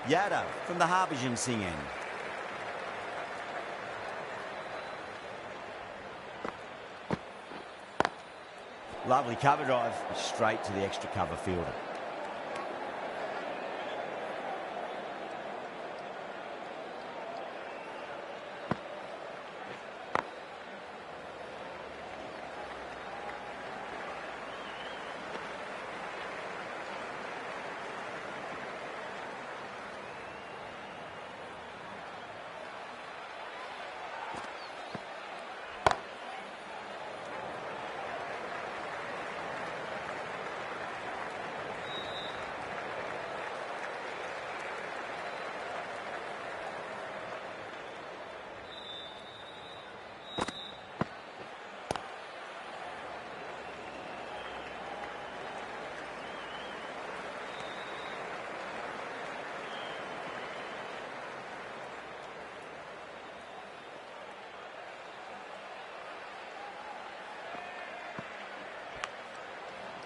Yadav from the Harbhajan Singh end. Lovely cover drive, straight to the extra cover fielder.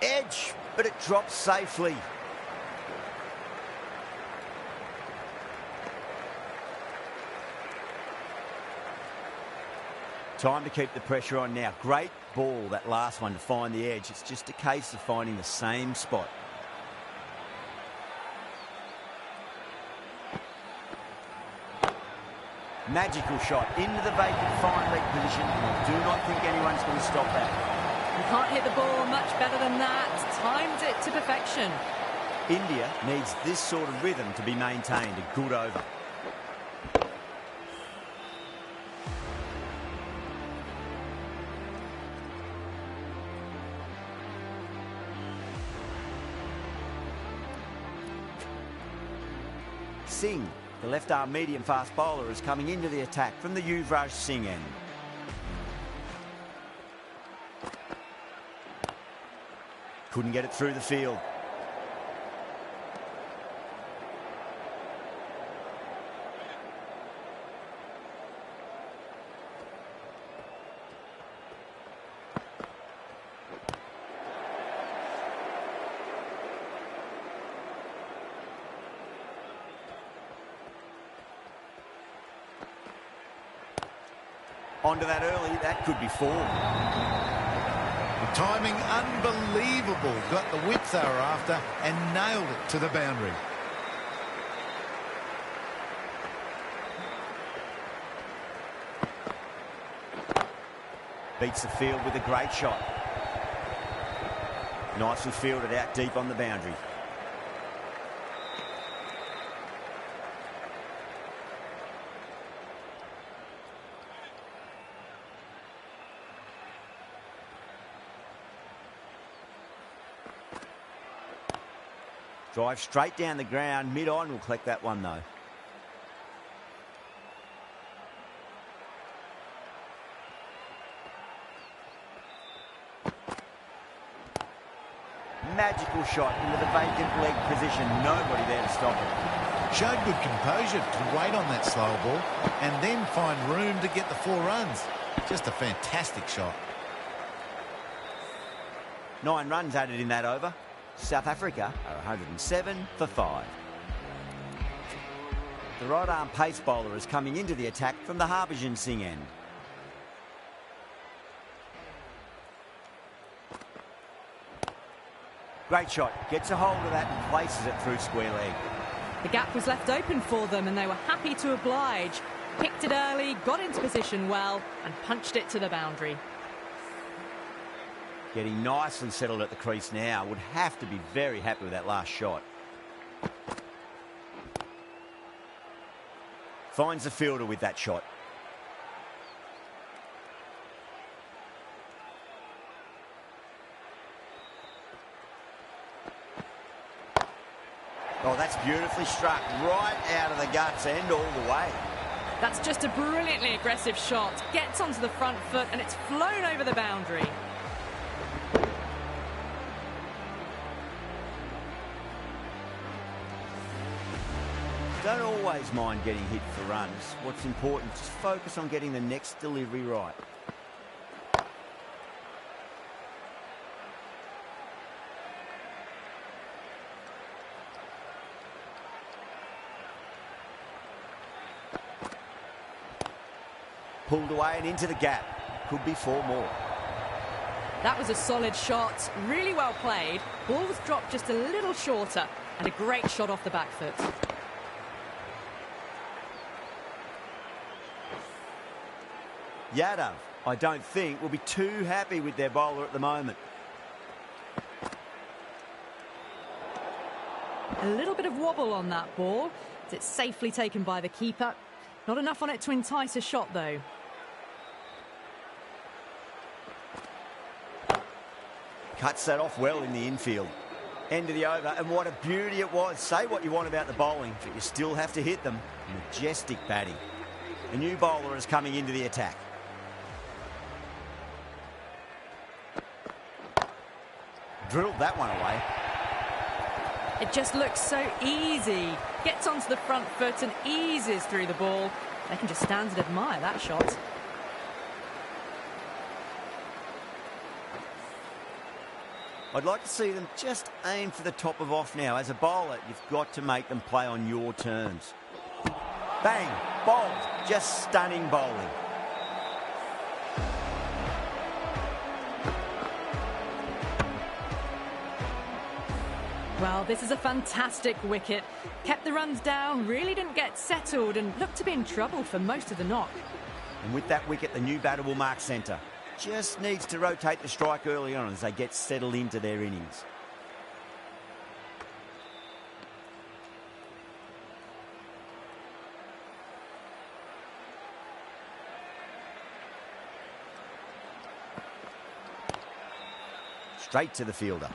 Edge, but it drops safely. Time to keep the pressure on now. Great ball, that last one, to find the edge. It's just a case of finding the same spot. Magical shot into the vacant fine leg position. I do not think anyone's going to stop that. You can't hit the ball much better than that. Timed it to perfection. India needs this sort of rhythm to be maintained. A good over. Singh, the left-arm medium-fast bowler, is coming into the attack from the Yuvraj Singh end. Couldn't get it through the field. Onto that early, that could be four. The timing unbelievable. Got the width they were after and nailed it to the boundary. Beats the field with a great shot. Nicely fielded out deep on the boundary. Drive straight down the ground, mid-on, will collect that one though. Magical shot into the vacant leg position. Nobody there to stop it. Showed good composure to wait on that slow ball and then find room to get the 4 runs. Just a fantastic shot. 9 runs added in that over. South Africa are 107 for 5. The right-arm pace bowler is coming into the attack from the Harbhajan Singh end. Great shot. Gets a hold of that and places it through square leg. The gap was left open for them and they were happy to oblige. Picked it early, got into position well and punched it to the boundary. Getting nicely settled at the crease now. Would have to be very happy with that last shot. Finds the fielder with that shot. Oh, that's beautifully struck. Right out of the guts end all the way. That's just a brilliantly aggressive shot. Gets onto the front foot and it's flown over the boundary. Don't always mind getting hit for runs. What's important is just focus on getting the next delivery right. Pulled away and into the gap. Could be 4 more. That was a solid shot, really well played. Ball was dropped just a little shorter, and a great shot off the back foot. Yadav, I don't think, will be too happy with their bowler at the moment. A little bit of wobble on that ball. It's safely taken by the keeper. Not enough on it to entice a shot, though. Cuts that off well in the infield. End of the over, and what a beauty it was. Say what you want about the bowling, but you still have to hit them. Majestic batting. A new bowler is coming into the attack. Drilled that one away. It just looks so easy. Gets onto the front foot and eases through the ball. They can just stand and admire that shot. I'd like to see them just aim for the top of off now. As a bowler, you've got to make them play on your terms. Bang, bowled, just stunning bowling. Well, this is a fantastic wicket. Kept the runs down, really didn't get settled and looked to be in trouble for most of the knock. And with that wicket, the new batter will mark centre. Just needs to rotate the strike early on as they get settled into their innings. Straight to the fielder.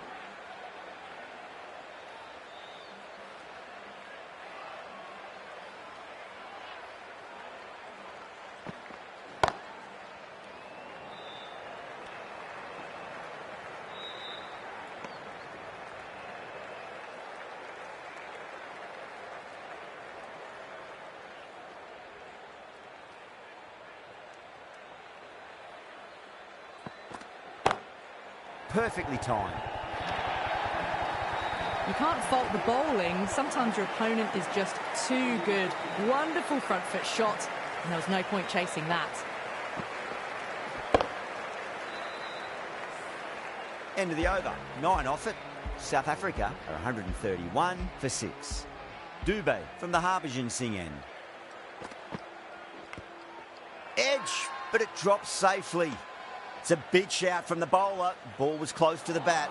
Perfectly timed. You can't fault the bowling. Sometimes your opponent is just too good. Wonderful front foot shot, and there was no point chasing that. End of the over. 9 off it. South Africa are 131 for 6. Dubé from the Harbhajan Singh end. Edge, but it drops safely. It's a big shout from the bowler. Ball was close to the bat.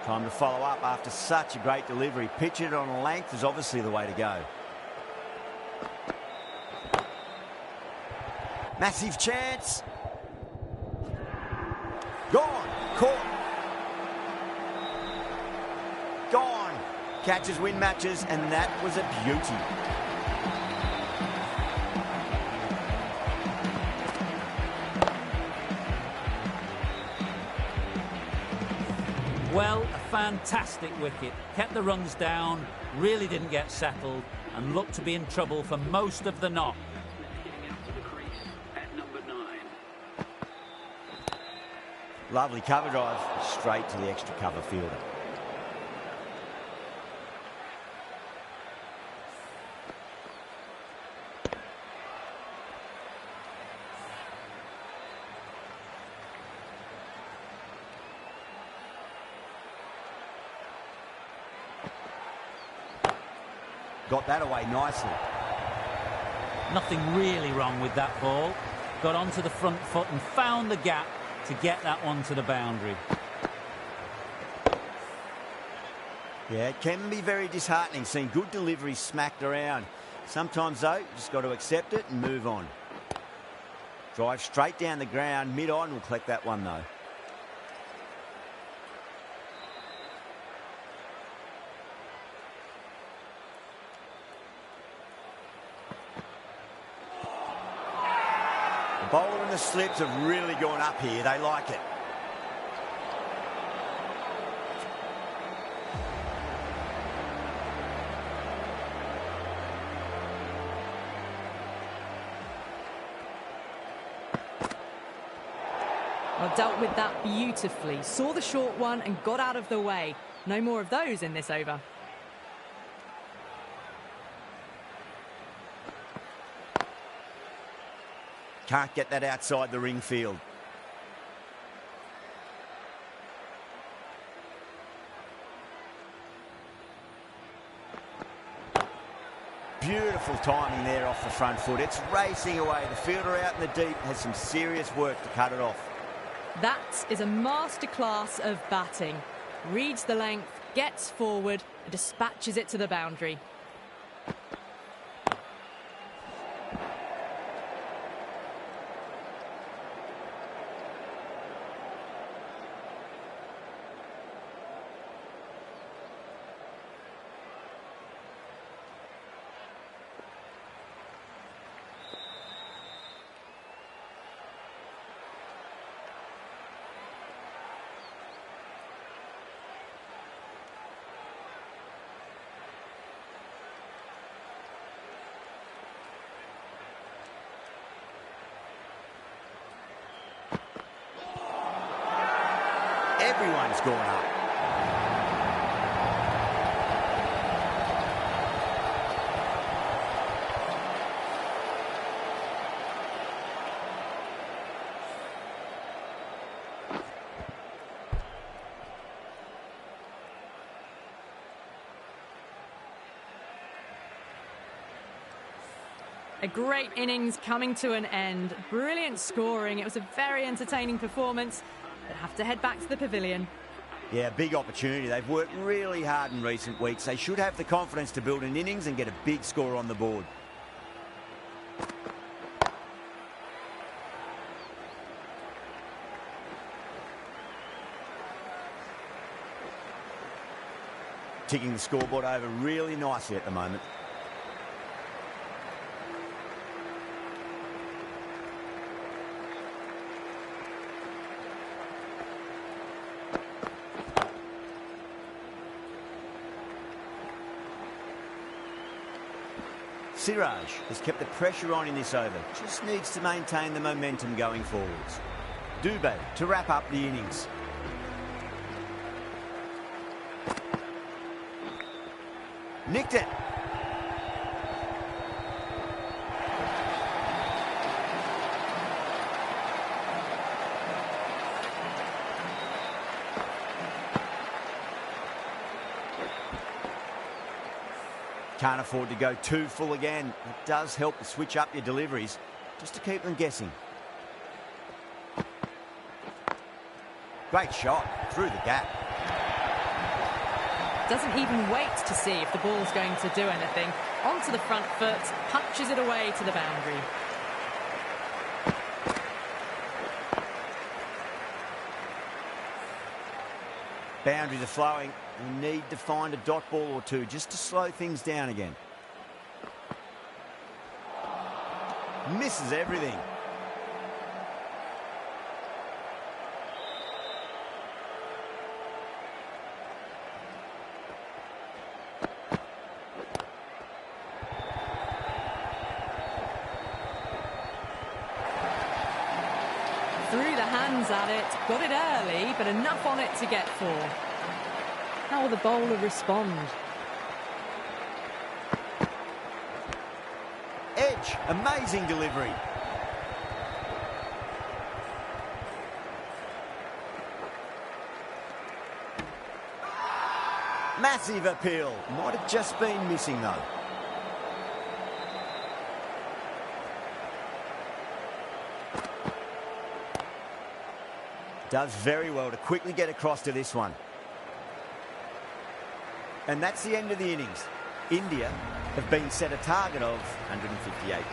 Time to follow up after such a great delivery. Pitch it on a length is obviously the way to go. Massive chance. Gone. Caught. Gone. Catches win matches, and that was a beauty. Well, a fantastic wicket. Kept the runs down, really didn't get settled, and looked to be in trouble for most of the knock. Lovely cover drive, straight to the extra cover fielder. Got that away nicely. Nothing really wrong with that ball. Got onto the front foot and found the gap to get that one to the boundary. Yeah, it can be very disheartening seeing good deliveries smacked around. Sometimes, though, you just got to accept it and move on. Drive straight down the ground. Mid-on will collect that one, though. The bowler and the slips have really gone up here. They like it. Well, dealt with that beautifully. Saw the short one and got out of the way. No more of those in this over. Can't get that outside the ring field. Beautiful timing there off the front foot. It's racing away. The fielder out in the deep has some serious work to cut it off. That is a masterclass of batting. Reads the length, gets forward and dispatches it to the boundary. Everyone's gone up. A great innings coming to an end. Brilliant scoring. It was a very entertaining performance. They'll have to head back to the pavilion. Yeah, big opportunity. They've worked really hard in recent weeks. They should have the confidence to build an innings and get a big score on the board. Ticking the scoreboard over really nicely at the moment. Siraj has kept the pressure on in this over. Just needs to maintain the momentum going forwards. Dubé to wrap up the innings. Nicked it. Can't afford to go too full again. It does help to switch up your deliveries just to keep them guessing. Great shot through the gap. Doesn't even wait to see if the ball's going to do anything. Onto the front foot, punches it away to the boundary. Boundaries are flowing. We need to find a dot ball or two just to slow things down again. Misses everything. Threw the hands at it, got it early, but enough on it to get four. How will the bowler respond? Edge, amazing delivery. Massive appeal. Might have just been missing though. Does very well to quickly get across to this one. And that's the end of the innings. India have been set a target of 158 runs.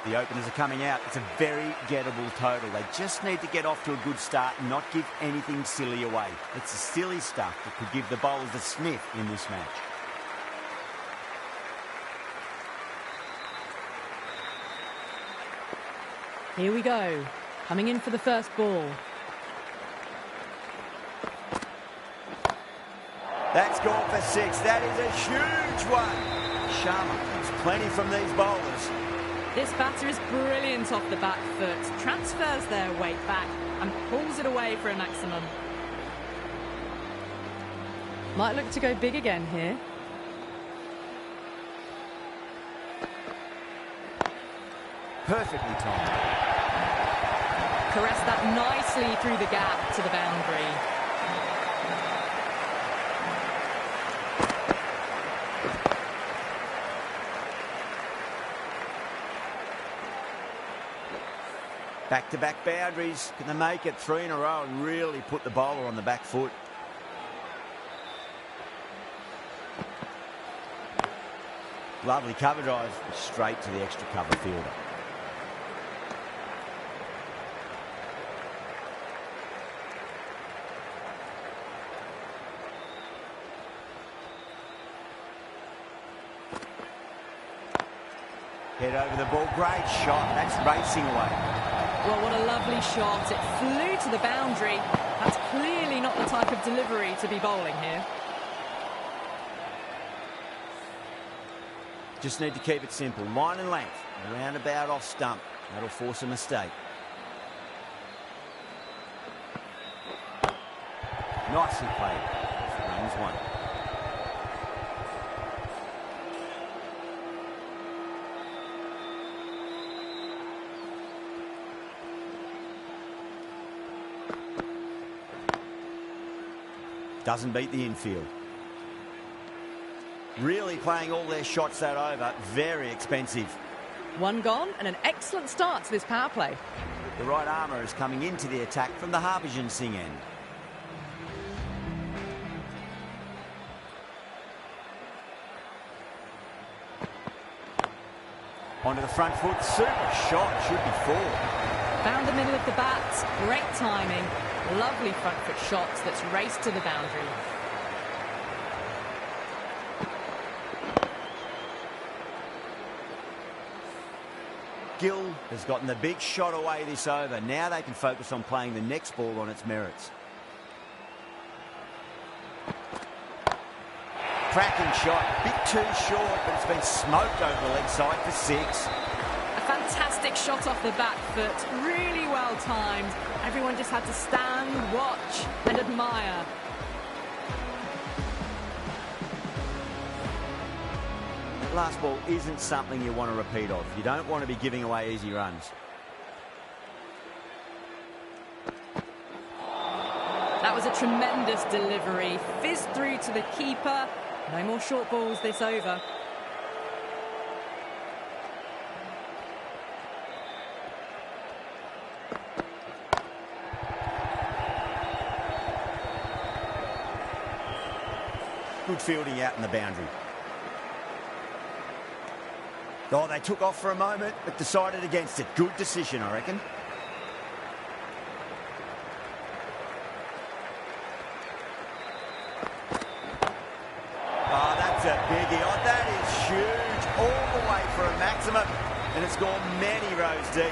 The openers are coming out. It's a very gettable total. They just need to get off to a good start and not give anything silly away. It's the silly stuff that could give the bowlers a sniff in this match. Here we go. Coming in for the first ball. That's gone for six. That is a huge one. Sharma has plenty from these bowlers. This batter is brilliant off the back foot. Transfers their weight back and pulls it away for a maximum. Might look to go big again here. Perfectly timed. Caressed that nicely through the gap to the boundary. Back-to-back boundaries. Can they make it 3 in a row and really put the bowler on the back foot? Lovely cover drive straight to the extra cover fielder. Head over the ball. Great shot. That's racing away. Well, what a lovely shot. It flew to the boundary. That's clearly not the type of delivery to be bowling here. Just need to keep it simple. Line and length. Roundabout off stump. That'll force a mistake. Nicely played. Runs one. Doesn't beat the infield. Really playing all their shots that over. Very expensive. One gone and an excellent start to this power play. The right armour is coming into the attack from the Harbhajan Singh end. Onto the front foot. Super shot. Should be 4. Found the middle of the bat. Great timing. Lovely front foot shots that's raced to the boundary. Gill has gotten the big shot away this over. Now they can focus on playing the next ball on its merits. Cracking shot. Bit too short, but it's been smoked over the leg side for 6. A fantastic shot off the back foot. Really well timed. Everyone just had to stand, watch and admire. That last ball isn't something you want to repeat of. You don't want to be giving away easy runs. That was a tremendous delivery. Fizzed through to the keeper. No more short balls this over. Good fielding out in the boundary. Oh, they took off for a moment, but decided against it. Good decision, I reckon. Oh, that's a biggie. Oh, that is huge. All the way for a maximum. And it's gone many rows deep.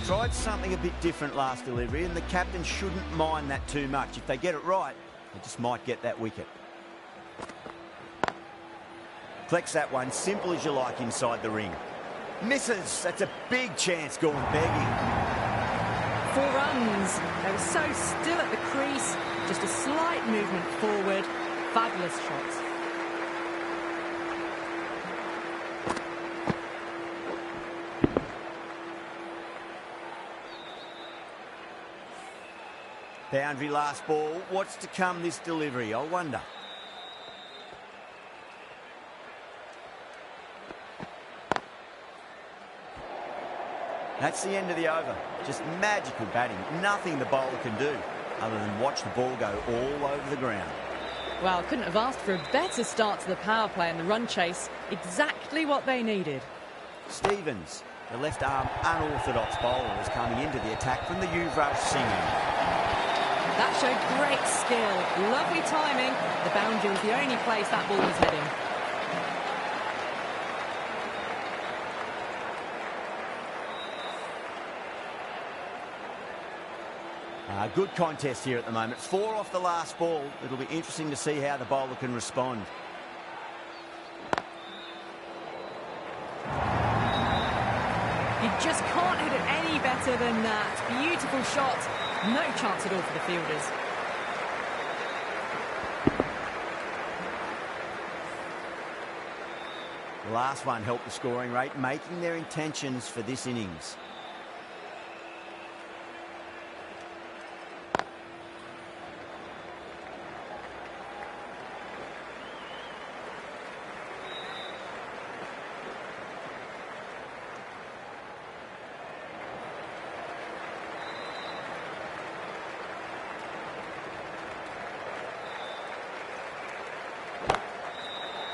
Tried something a bit different last delivery, and the captain shouldn't mind that too much. If they get it right, they just might get that wicket. Collects that one, simple as you like inside the ring. Misses. That's a big chance going begging. 4 runs. They were so still at the crease. Just a slight movement forward. Fabulous shots. Boundary last ball. What's to come this delivery, I wonder. That's the end of the over. Just magical batting. Nothing the bowler can do other than watch the ball go all over the ground. Well, couldn't have asked for a better start to the power play and the run chase. Exactly what they needed. Stevens, the left arm unorthodox bowler, is coming into the attack from the Yuvraj Singh end. That showed great skill. Lovely timing. The boundary was the only place that ball was heading. Good contest here at the moment. 4 off the last ball. It'll be interesting to see how the bowler can respond. just can't hit it any better than that. Beautiful shot. No chance at all for the fielders. The last one helped the scoring rate, making their intentions for this innings.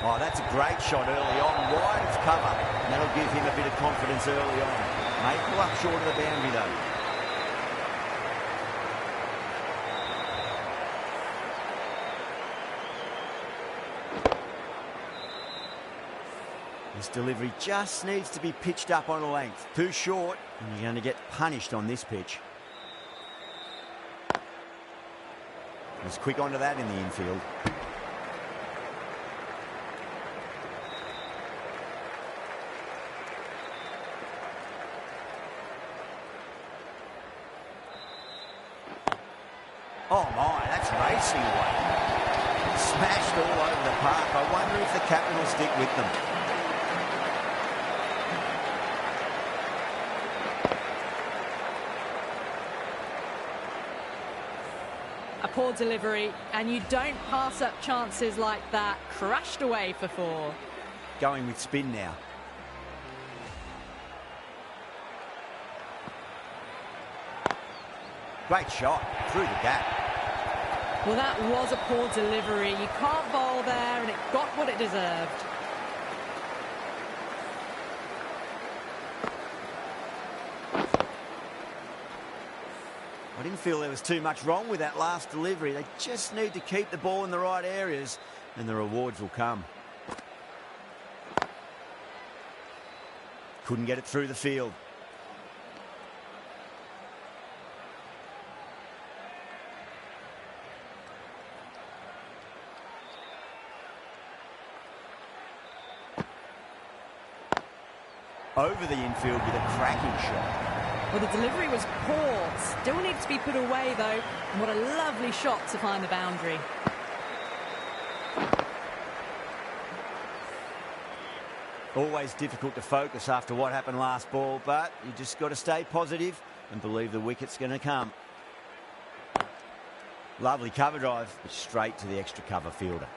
Oh, that's a great shot early on, wide of cover. And that'll give him a bit of confidence early on. May pull up short of the boundary though. This delivery just needs to be pitched up on a length. Too short, and you're going to get punished on this pitch. Was quick onto that in the infield. Oh my, that's racing away. Smashed all over the park. I wonder if the captain will stick with them. A poor delivery, and you don't pass up chances like that. Crashed away for 4. Going with spin now. Great shot through the gap. Well, that was a poor delivery. You can't bowl there, and it got what it deserved. I didn't feel there was too much wrong with that last delivery. They just need to keep the ball in the right areas, and the rewards will come. Couldn't get it through the field. Over the infield with a cracking shot. Well, the delivery was poor. Still needs to be put away, though. And what a lovely shot to find the boundary. Always difficult to focus after what happened last ball, but you just got to stay positive and believe the wicket's going to come. Lovely cover drive, but straight to the extra cover fielder.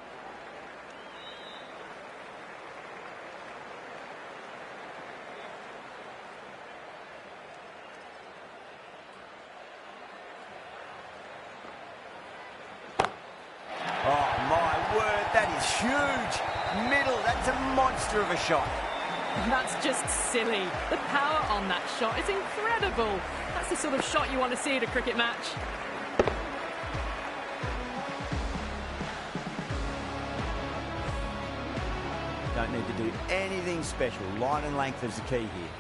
Oh, my word, that is huge. Middle, that's a monster of a shot. That's just silly. The power on that shot is incredible. That's the sort of shot you want to see at a cricket match. Don't need to do anything special. Line and length is the key here.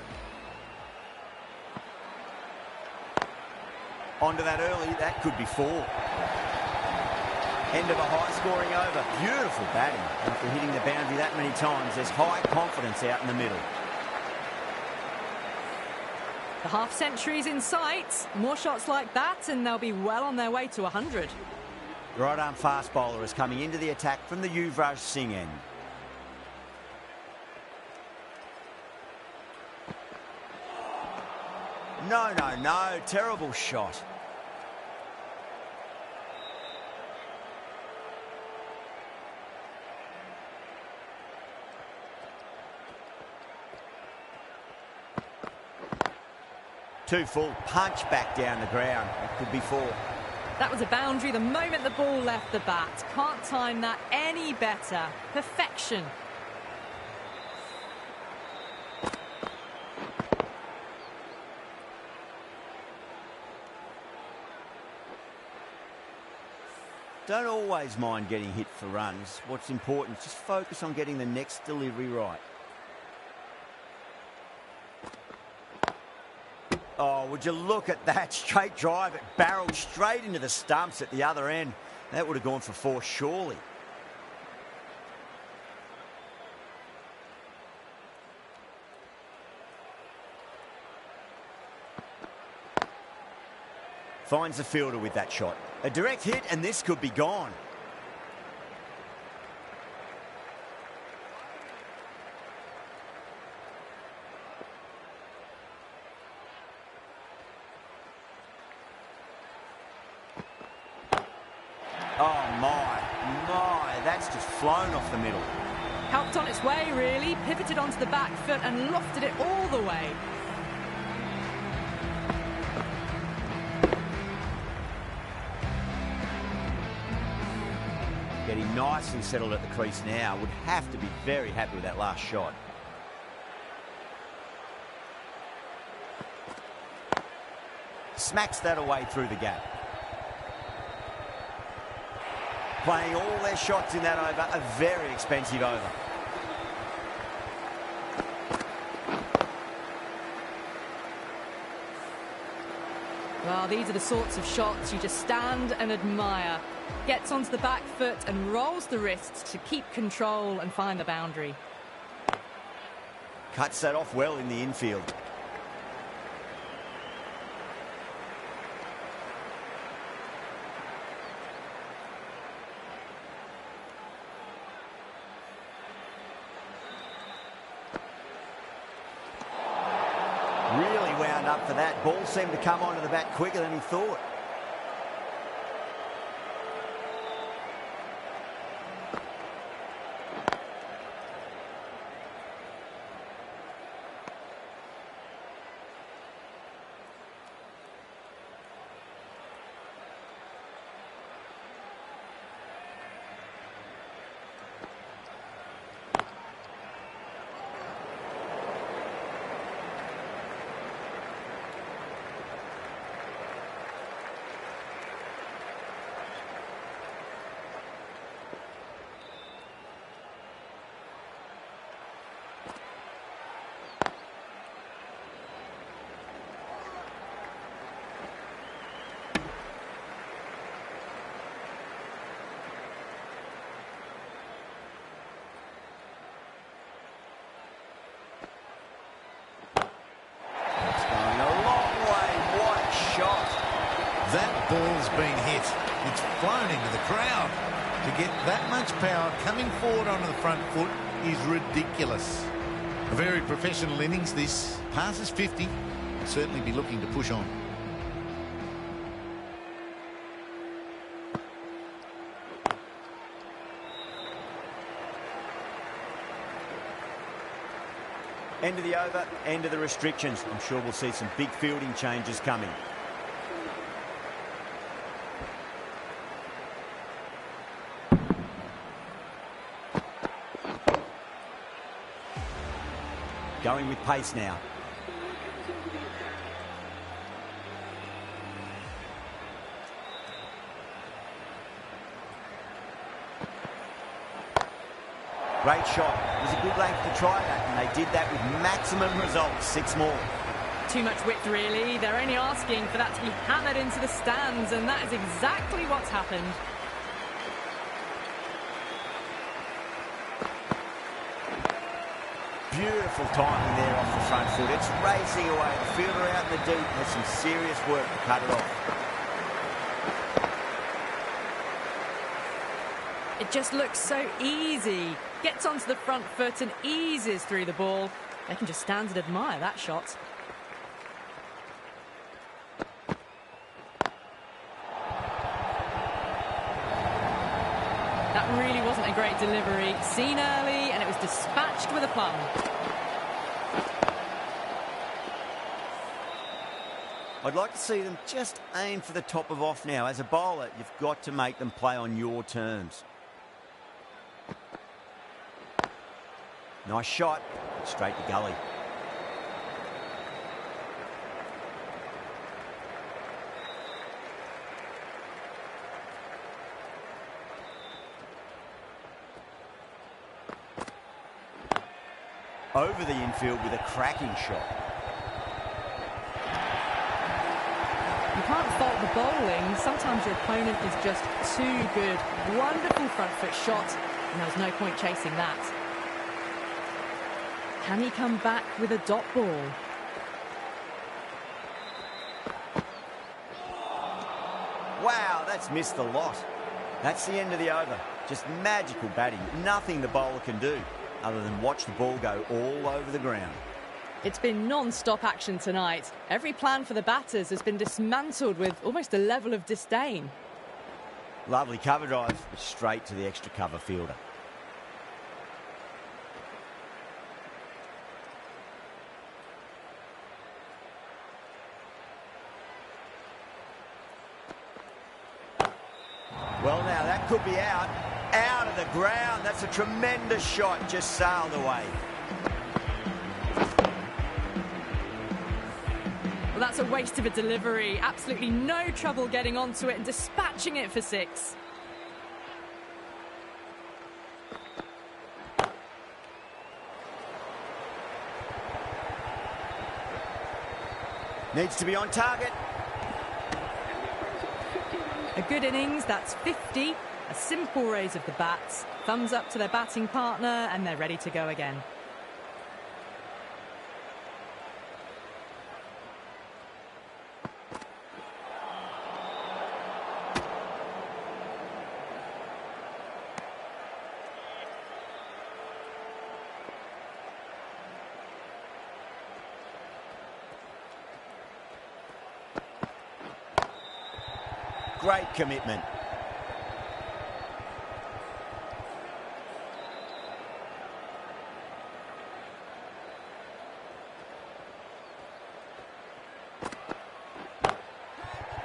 Onto that early, that could be 4. End of a high-scoring over. Beautiful batting. After hitting the boundary that many times, there's high confidence out in the middle. The half-century's in sight. More shots like that, and they'll be well on their way to 100. The right-arm fast bowler is coming into the attack from the Yuvraj Singh end. No, no, no. Terrible shot. Too full, punch back down the ground. It could be 4. That was a boundary the moment the ball left the bat. Can't time that any better. Perfection. Don't always mind getting hit for runs. What's important is just focus on getting the next delivery right. Oh, would you look at that straight drive? It barreled straight into the stumps at the other end. That would have gone for 4, surely. Finds the fielder with that shot. A direct hit, and this could be gone. Oh, my, that's just flown off the middle. Helped on its way, really. Pivoted onto the back foot and lofted it all the way. Getting nicely settled at the crease now. Would have to be very happy with that last shot. Smacks that away through the gap. Playing all their shots in that over, a very expensive over. Well, these are the sorts of shots you just stand and admire. Gets onto the back foot and rolls the wrists to keep control and find the boundary. Cuts that off well in the infield. Really wound up for that. Ball seemed to come onto the bat quicker than he thought. That ball's been hit. It's flown into the crowd. To get that much power coming forward onto the front foot is ridiculous. A very professional innings this. Passes 50. Will certainly be looking to push on. End of the over, end of the restrictions. I'm sure we'll see some big fielding changes coming. Going with pace now. Great shot. It was a good length to try that, and they did that with maximum results. 6 more. Too much width, really. They're only asking for that to be hammered into the stands, and that is exactly what's happened. Beautiful timing there off the front foot. It's racing away. The fielder out in the deep has some serious work to cut it off. It just looks so easy. Gets onto the front foot and eases through the ball. They can just stand and admire that shot. That really wasn't a great delivery. Seen early, and it was dispatched with aplomb. I'd like to see them just aim for the top of off now. As a bowler, you've got to make them play on your terms. Nice shot. Straight to gully. Over the infield with a cracking shot. You can't fault the bowling. Sometimes your opponent is just too good. Wonderful front foot shot, and there was no point chasing that. Can he come back with a dot ball? Wow, that's missed the lot. That's the end of the over. Just magical batting. Nothing the bowler can do other than watch the ball go all over the ground. It's been non-stop action tonight. Every plan for the batters has been dismantled with almost a level of disdain. Lovely cover drive, straight to the extra cover fielder. Well, now that could be out of the ground. That's a tremendous shot, just sailed away. Well, that's a waste of a delivery. Absolutely no trouble getting onto it and dispatching it for 6. Needs to be on target. A good innings, that's 50. A simple raise of the bats. Thumbs up to their batting partner and they're ready to go again. Great commitment.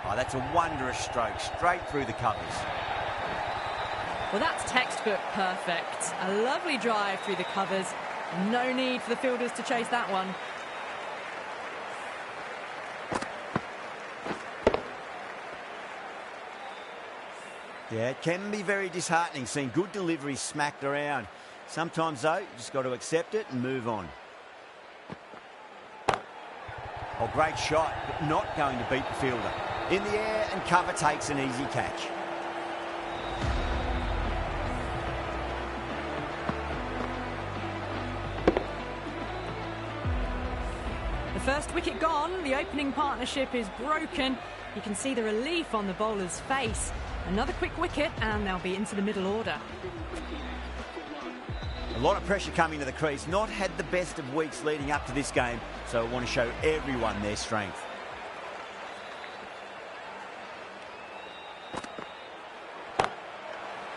Oh, that's a wondrous stroke, straight through the covers. Well, that's textbook perfect. A lovely drive through the covers. No need for the fielders to chase that one. Yeah, it can be very disheartening seeing good deliveries smacked around. Sometimes, though, you just got to accept it and move on. Oh, great shot, but not going to beat the fielder. In the air and cover takes an easy catch. The first wicket gone, the opening partnership is broken. You can see the relief on the bowler's face. Another quick wicket and they'll be into the middle order. A lot of pressure coming to the crease. Not had the best of weeks leading up to this game, so I want to show everyone their strength.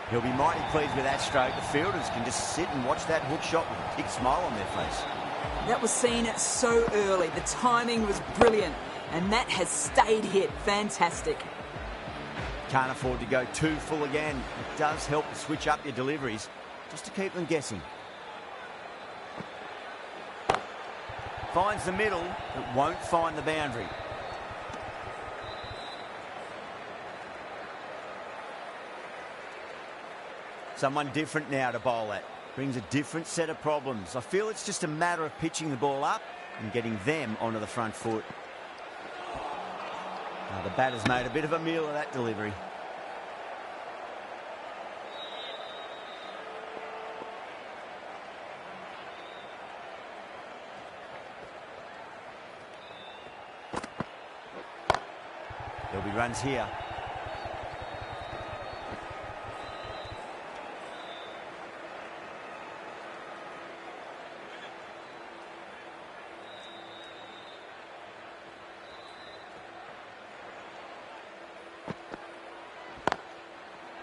He'll be mighty pleased with that stroke. The fielders can just sit and watch that hook shot with a big smile on their face. That was seen so early. The timing was brilliant, and that has stayed hit. Fantastic. Can't afford to go too full again. It does help to switch up your deliveries, just to keep them guessing. Finds the middle, but won't find the boundary. Someone different now to bowl at. Brings a different set of problems. I feel it's just a matter of pitching the ball up and getting them onto the front foot. Now the batter's made a bit of a meal of that delivery. There'll be runs here.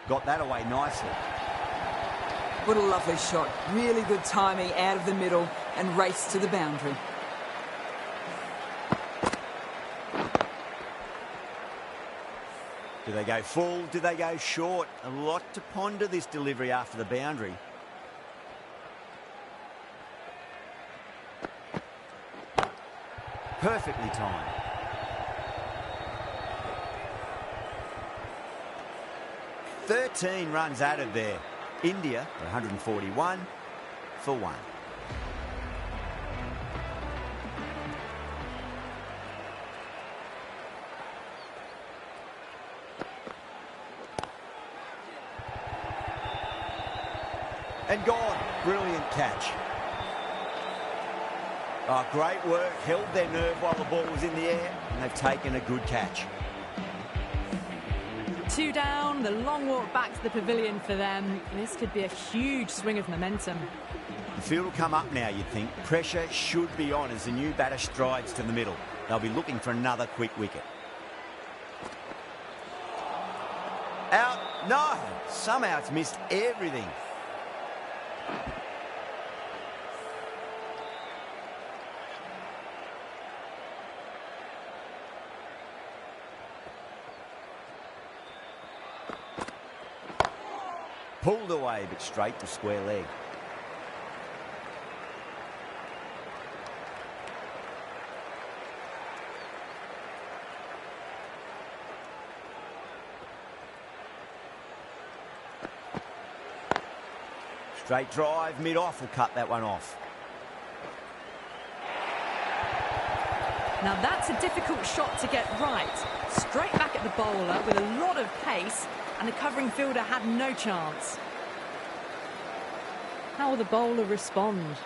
Got that away nicely. What a lovely shot. Really good timing out of the middle and race to the boundary. Do they go full? Do they go short? A lot to ponder this delivery after the boundary. Perfectly timed. "13 runs added there. India 141 for 1. And gone. Brilliant catch. Oh, great work. Held their nerve while the ball was in the air, and they've taken a good catch. 2 down, the long walk back to the pavilion for them. This could be a huge swing of momentum. The field will come up now, you'd think. Pressure should be on as the new batter strides to the middle. They'll be looking for another quick wicket. Out. No! Somehow it's missed everything. Pulled away, but straight to square leg. Straight drive, mid-off will cut that one off. Now that's a difficult shot to get right. Straight back at the bowler with a lot of pace, and the covering fielder had no chance. How will the bowler respond?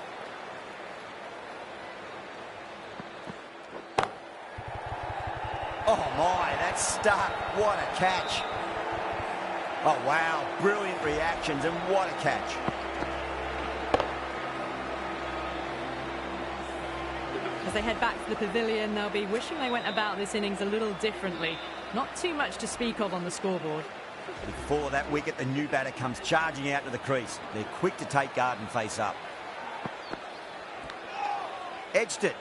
Oh my, that's stuck. What a catch. Oh wow, brilliant reactions and what a catch. As they head back to the pavilion, they'll be wishing they went about this innings a little differently. Not too much to speak of on the scoreboard. Before that wicket, the new batter comes charging out to the crease. They're quick to take guard and face up. Edged it.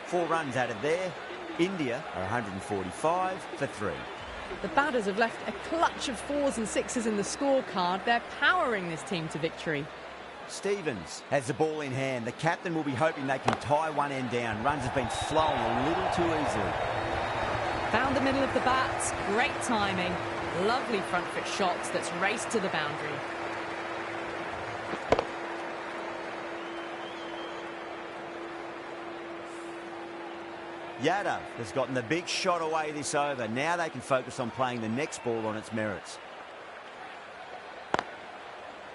4 runs added there. India are 145 for 3. The batters have left a clutch of 4s and 6s in the scorecard. They're powering this team to victory. Stevens has the ball in hand. The captain will be hoping they can tie one end down. Runs have been flowing a little too easily. Found the middle of the bat. Great timing. Lovely front foot shots that's raced to the boundary. Yadav has gotten the big shot away this over. Now they can focus on playing the next ball on its merits.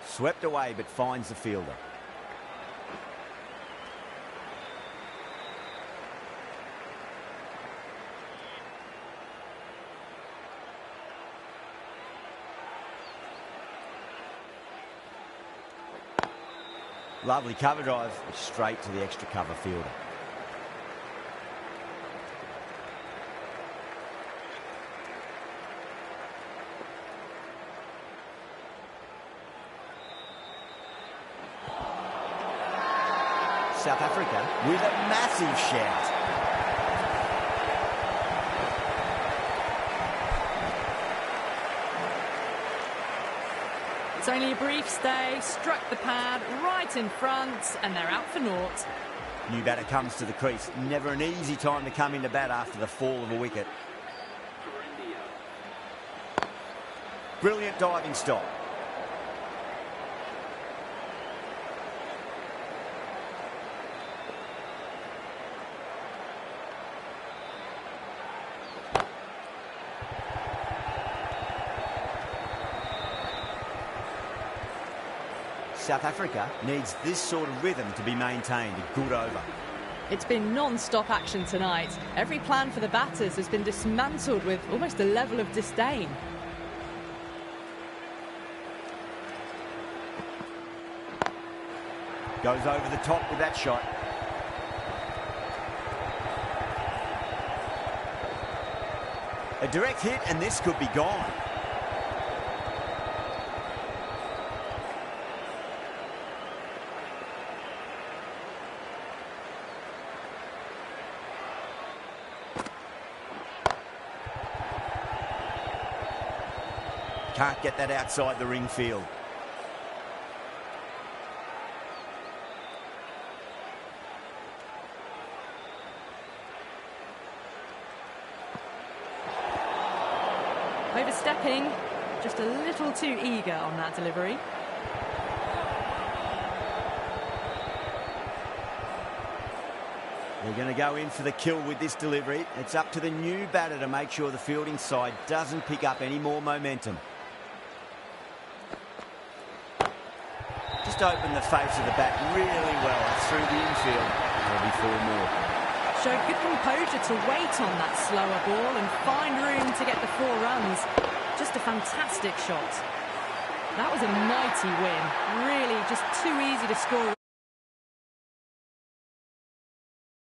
Swept away but finds the fielder. Lovely cover drive straight to the extra cover fielder. South Africa with a massive shout. It's only a brief stay, struck the pad right in front, and they're out for naught. New batter comes to the crease. Never an easy time to come into bat after the fall of a wicket. Brilliant diving stop. South Africa needs this sort of rhythm to be maintained. A good over. It's been non-stop action tonight. Every plan for the batters has been dismantled with almost a level of disdain. Goes over the top with that shot. A direct hit and this could be gone. Can't get that outside the ring field. Overstepping, just a little too eager on that delivery. They're going to go in for the kill with this delivery. It's up to the new batter to make sure the fielding side doesn't pick up any more momentum. Just open the face of the bat really well through the infield. There'll be 4 more. showed good composure to wait on that slower ball and find room to get the 4 runs. Just a fantastic shot. That was a mighty win. Really just too easy to score.